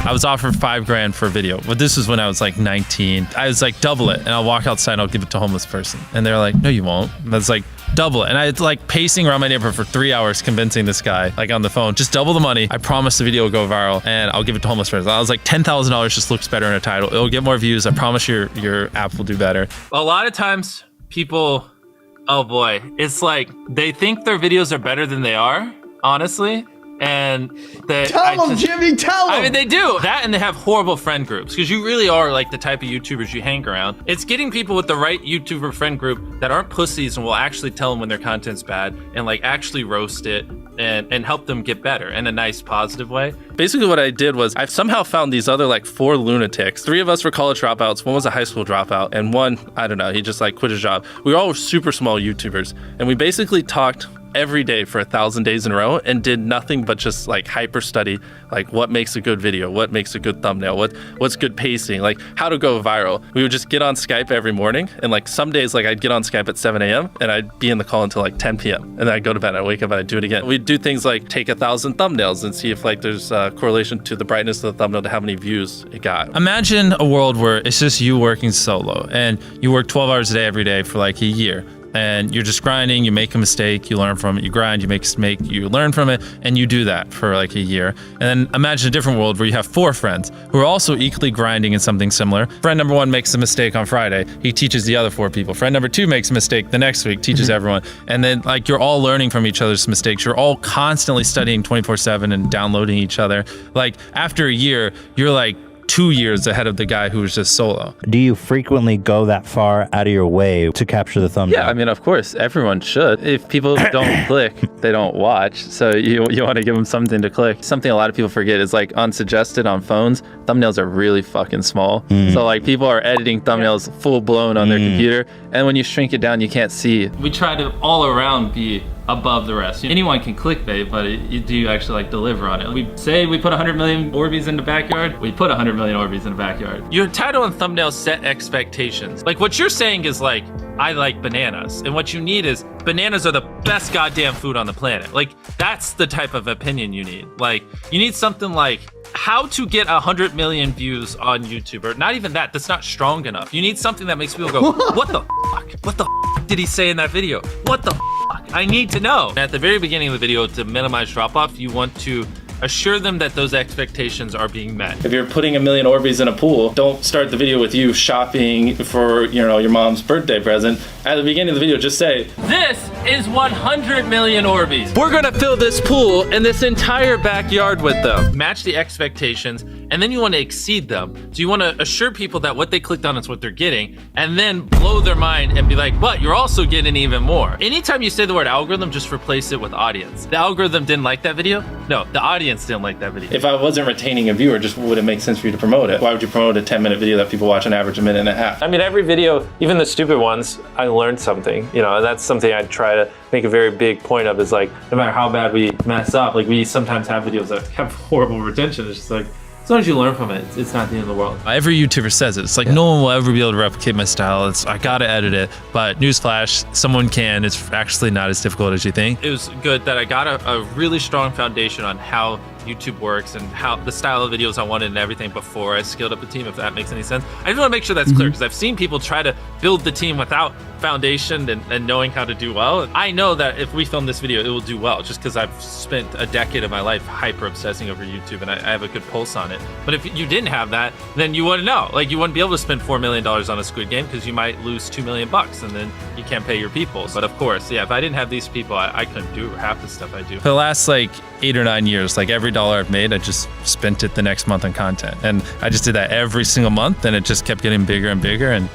I was offered $5 for a video, but this was when I was like 19. I was like, double it, and I'll walk outside and I'll give it to a homeless person. And they're like, no, you won't. And I was like, double it. And I was like pacing around my neighborhood for 3 hours convincing this guy, like on the phone, just double the money. I promise the video will go viral and I'll give it to homeless person. I was like, $10,000 just looks better in a title. It'll get more views. I promise your app will do better. A lot of times people, oh boy, it's like they think their videos are better than they are, honestly. And tell them, Jimmy, tell them. I mean, they do that, and they have horrible friend groups because you really are like the type of YouTubers you hang around. It's getting people with the right YouTuber friend group that aren't pussies and will actually tell them when their content's bad and like actually roast it and help them get better in a nice, positive way. Basically what I did was I've somehow found these other like 4 lunatics. 3 of us were college dropouts. One was a high school dropout, and one, I don't know, he just like quit his job. We were all super small YouTubers, and we basically talked every day for 1,000 days in a row and did nothing but just like hyper study, like what makes a good video, what makes a good thumbnail, what's good pacing, like how to go viral. We would just get on Skype every morning, and like some days like I'd get on Skype at 7 a.m. and I'd be in the call until like 10 p.m. and then I'd go to bed, I'd wake up and I'd do it again. We'd do things like take 1,000 thumbnails and see if like there's a correlation to the brightness of the thumbnail to how many views it got. Imagine a world where it's just you working solo and you work 12 hours a day every day for like a year. And you're just grinding, you make a mistake, you learn from it, you grind, you make a mistake, you learn from it, and you do that for like a year. And then imagine a different world where you have 4 friends who are also equally grinding in something similar. Friend number 1 makes a mistake on Friday, he teaches the other 4 people. Friend number 2 makes a mistake the next week, teaches everyone. And then like you're all learning from each other's mistakes. You're all constantly studying 24/7 and downloading each other. Like after a year, you're like 2 years ahead of the guy who was just solo. Do you frequently go that far out of your way to capture the thumbnail? Yeah, I mean, of course, everyone should. If people don't click, they don't watch. So you want to give them something to click. Something a lot of people forget is like unsuggested on phones, thumbnails are really fucking small. So like people are editing thumbnails full blown on their computer, and when you shrink it down, you can't see. We try to all around be above the rest. Anyone can clickbait, but do you actually like deliver on it? We say we put 100 million Orbeez in the backyard, we put 100 million Orbeez in the backyard. Your title and thumbnail set expectations. Like what you're saying is like, I like bananas. And what you need is bananas are the best goddamn food on the planet. Like that's the type of opinion you need. Like you need something like how to get 100 million views on YouTube, or not even that, that's not strong enough. You need something that makes people go, what the fuck? What the fuck did he say in that video? What the fuck? I need to know. At the very beginning of the video, to minimize drop-off, you want to assure them that those expectations are being met. If you're putting 1 million Orbeez in a pool, don't start the video with you shopping for, you know, your mom's birthday present. At the beginning of the video, just say, this is 100 million Orbeez. We're gonna fill this pool and this entire backyard with them. Match the expectations, and then you want to exceed them. So you want to assure people that what they clicked on is what they're getting, and then blow their mind and be like, but you're also getting even more. Anytime you say the word algorithm, just replace it with audience. The algorithm didn't like that video? No, the audience didn't like that video. If I wasn't retaining a viewer, just would it make sense for you to promote it? Why would you promote a 10-minute video that people watch on average a minute and a half? I mean, every video, even the stupid ones, I learned something, you know, and that's something I try to make a very big point of, is like, no matter how bad we mess up, like we sometimes have videos that have horrible retention. It's just like, as long as you learn from it, it's not the end of the world. Every YouTuber says it. It's like no one will ever be able to replicate my style. I gotta edit it, but newsflash, someone can. It's actually not as difficult as you think. It was good that I got a really strong foundation on how YouTube works and how the style of videos I wanted and everything before I scaled up the team, if that makes any sense. I just want to make sure that's clear, because I've seen people try to build the team without foundation and knowing how to do well. I know that if we film this video, it will do well, just because I've spent a decade of my life hyper obsessing over YouTube and I have a good pulse on it. But if you didn't have that, then you wouldn't know. Like you wouldn't be able to spend $4 million on a Squid Game, because you might lose $2 million and then you can't pay your people. But of course, yeah, if I didn't have these people, I couldn't do half the stuff I do. For the last like 8 or 9 years, like every dollar I've made, I just spent it the next month on content. And I just did that every single month, and it just kept getting bigger and bigger, and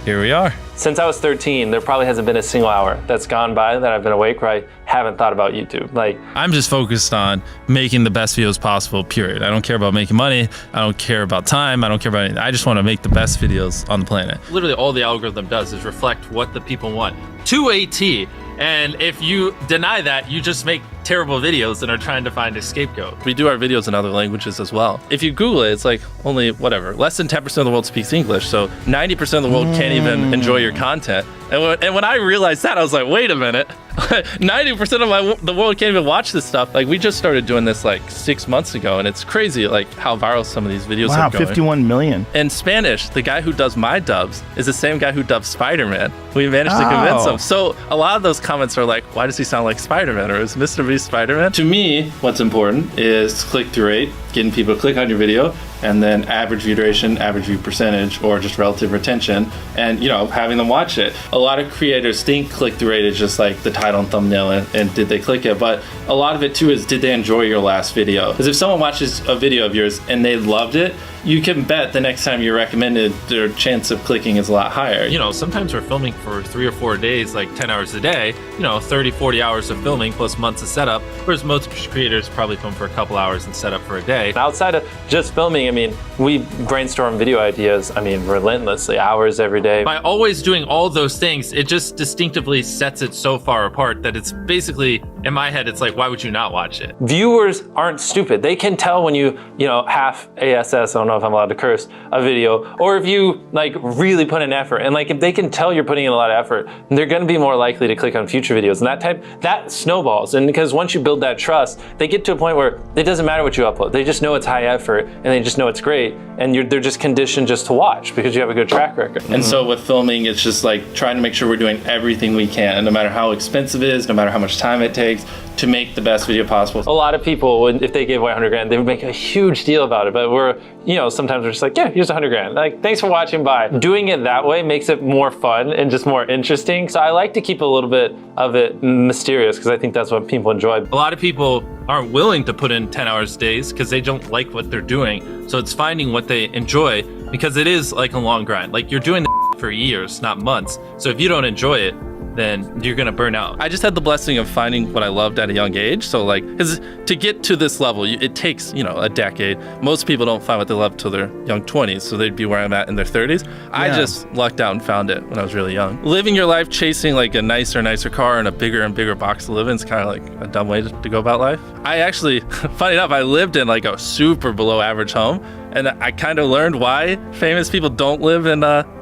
here we are. Since I was 13, there probably hasn't been a single hour that's gone by that I've been awake where I haven't thought about YouTube. Like, I'm just focused on making the best videos possible, period. I don't care about making money. I don't care about time. I don't care about anything. I just want to make the best videos on the planet. Literally all the algorithm does is reflect what the people want to a T. And if you deny that, you just make terrible videos and are trying to find a scapegoat. We do our videos in other languages as well. If you Google it, it's like only whatever, less than 10% of the world speaks English. So 90% of the world can't even enjoy your content. And when I realized that, I was like, wait a minute, 90% of the world can't even watch this stuff. Like, we just started doing this like 6 months ago, and it's crazy like how viral some of these videos Wow, are going. 51 million. In Spanish, the guy who does my dubs is the same guy who dubbed Spider-Man. We managed to convince him. So a lot of those comments are like, why does he sound like Spider-Man? Or is MrBeast Spider-Man? To me, what's important is click-through rate, getting people to click on your video, and then average view duration, average view percentage, or just relative retention, and having them watch it. A lot of creators think click-through rate is just like the title and thumbnail and did they click it, but a lot of it too is did they enjoy your last video? Because if someone watches a video of yours and they loved it, you can bet the next time you're recommended, their chance of clicking is a lot higher. Sometimes we're filming for 3 or 4 days, like 10 hours a day, 30, 40 hours of filming plus months of setup, whereas most creators probably film for a couple hours and set up for a day. Outside of just filming, we brainstorm video ideas, relentlessly, hours every day. By always doing all those things, it just distinctively sets it so far apart that it's basically, in my head, it's like, why would you not watch it? Viewers aren't stupid. They can tell when you half ASS, I don't know if I'm allowed to curse, a video, or if you really put in effort. And if they can tell you're putting in a lot of effort, they're gonna be more likely to click on future videos. And that snowballs. And because once you build that trust, they get to a point where it doesn't matter what you upload. They just know it's high effort and they just know it's great. And they're just conditioned just to watch because you have a good track record. And so with filming, it's just like trying to make sure we're doing everything we can, no matter how expensive it is, no matter how much time it takes, to make the best video possible. A lot of people, if they gave away 100 grand, they would make a huge deal about it. But sometimes we're just like, yeah, here's 100 grand. Thanks for watching, bye. Doing it that way makes it more fun and just more interesting. So I like to keep a little bit of it mysterious because I think that's what people enjoy. A lot of people aren't willing to put in 10 hours days because they don't like what they're doing. So it's finding what they enjoy, because it is like a long grind. Like, you're doing the for years, not months. So if you don't enjoy it, then you're gonna burn out. I just had the blessing of finding what I loved at a young age. So because to get to this level, it takes, a decade. Most people don't find what they love till their young 20s. So they'd be where I'm at in their 30s. I just lucked out and found it when I was really young. Living your life chasing a nicer car and a bigger and bigger box to live in is kind of like a dumb way to go about life. I actually, funny enough, I lived in a super below average home. And I kind of learned why famous people don't live in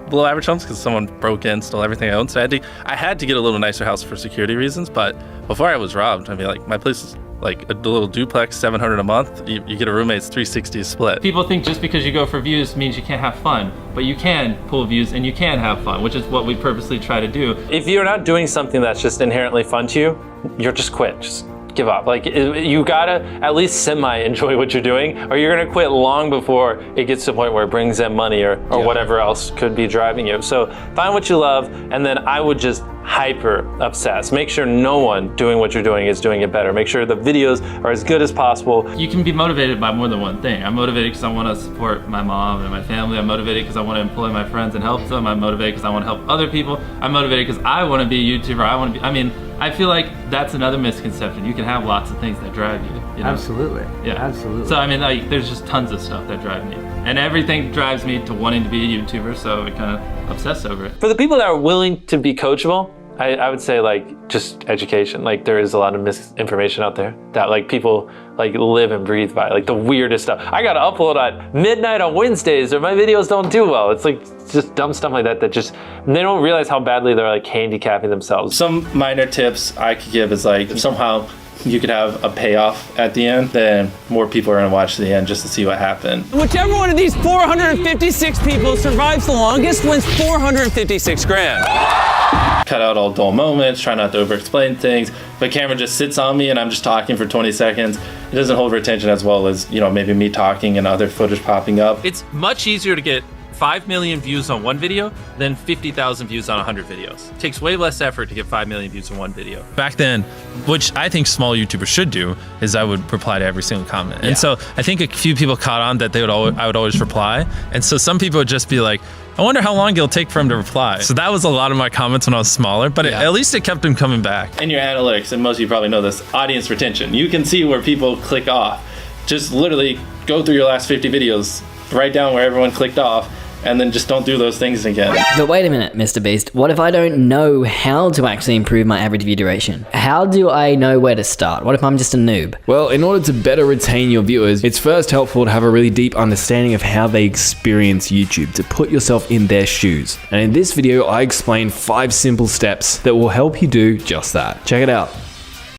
below average homes, because someone broke in, stole everything I owned. So I had to get a little nicer house for security reasons. But before I was robbed, my place is a little duplex, $700 a month. You get a roommate's $360 split. People think just because you go for views means you can't have fun, but you can pull views and you can have fun, which is what we purposely try to do. If you're not doing something that's just inherently fun to you, you're just quit. Just give up. You gotta at least semi-enjoy what you're doing, or you're gonna quit long before it gets to a point where it brings in money or whatever else could be driving you. So find what you love, and then I would just hyper obsess. Make sure no one doing what you're doing is doing it better. Make sure the videos are as good as possible. You can be motivated by more than one thing. I'm motivated because I want to support my mom and my family. I'm motivated because I want to employ my friends and help them. I'm motivated because I want to help other people. I'm motivated because I want to be a YouTuber. I feel like that's another misconception. You can have lots of things that drive you. Absolutely. Yeah. Absolutely. So there's just tons of stuff that drive me. And everything drives me to wanting to be a YouTuber, so I kind of obsess over it. For the people that are willing to be coachable, I would say just education. There is a lot of misinformation out there that people live and breathe by, the weirdest stuff. I gotta upload at midnight on Wednesdays or my videos don't do well. It's just dumb stuff like that they don't realize how badly they're handicapping themselves. Some minor tips I could give is if somehow you could have a payoff at the end, then more people are gonna watch the end just to see what happened. Whichever one of these 456 people survives the longest wins 456 grand. Cut out all dull moments, try not to over-explain things. If a camera just sits on me and I'm just talking for 20 seconds, it doesn't hold retention as well as, maybe me talking and other footage popping up. It's much easier to get 5 million views on one video than 50,000 views on 100 videos. It takes way less effort to get 5 million views on one video. Back then, which I think small YouTubers should do, is I would reply to every single comment. And so I think a few people caught on that I would always reply. And so some people would just be like, I wonder how long it'll take for him to reply. So that was a lot of my comments when I was smaller, but at least it kept him coming back. In your analytics, and most of you probably know this, audience retention. You can see where people click off. Just literally go through your last 50 videos, write down where everyone clicked off, and then just don't do those things again. But wait a minute, Mr. Beast. What if I don't know how to actually improve my average view duration? How do I know where to start? What if I'm just a noob? Well, in order to better retain your viewers, it's first helpful to have a really deep understanding of how they experience YouTube, to put yourself in their shoes. And in this video, I explain 5 simple steps that will help you do just that. Check it out.